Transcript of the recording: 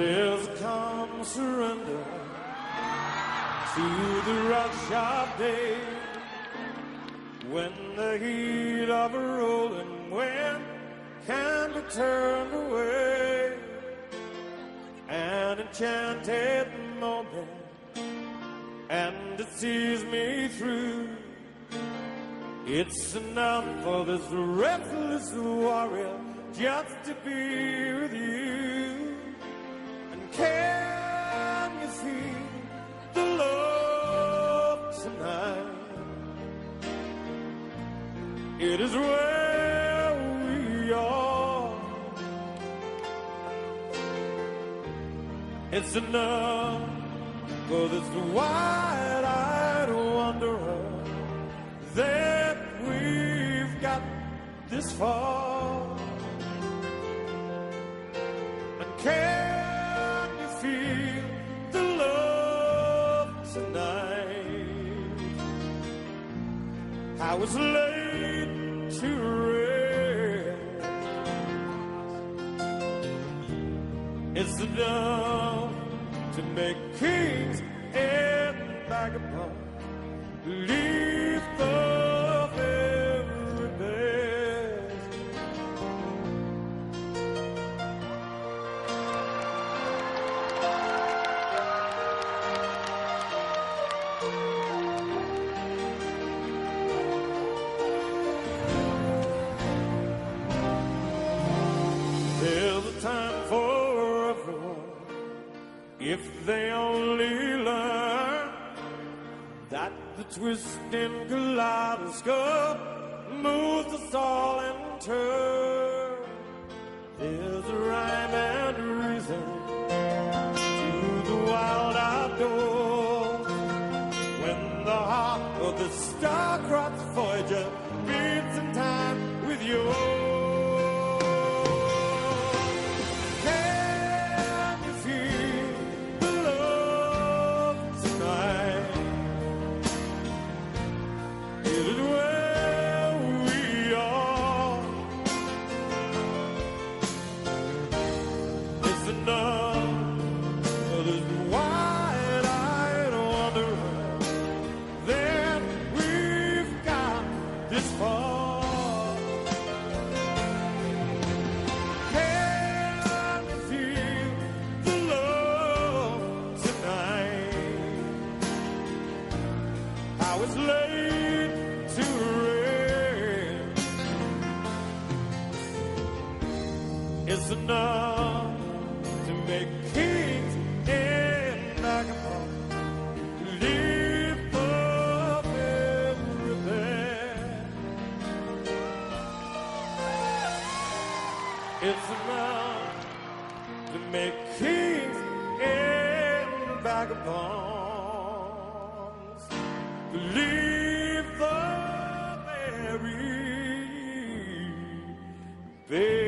There's a calm surrender to the rush of day, when the heat of a rolling wind can be turned away. An enchanted moment, and it sees me through. It's enough for this restless warrior just to be with you. And can you feel the love tonight? It is where we are. It's enough for this wide-eyed wanderer that we've got this far. And can you feel the love tonight? How it's laid to rest. It's enough to make kings and vagabonds leave the very best. There's a time for everyone if they only learn that the twisting kaleidoscope moves us all in turn. There's a rhyme and a reason to the wild outdoors, when the heart of the star-crossed Voyager beats in time with yours. It's enough to make kings and vagabonds leave the very best. It's enough to make kings and vagabonds leave the very best.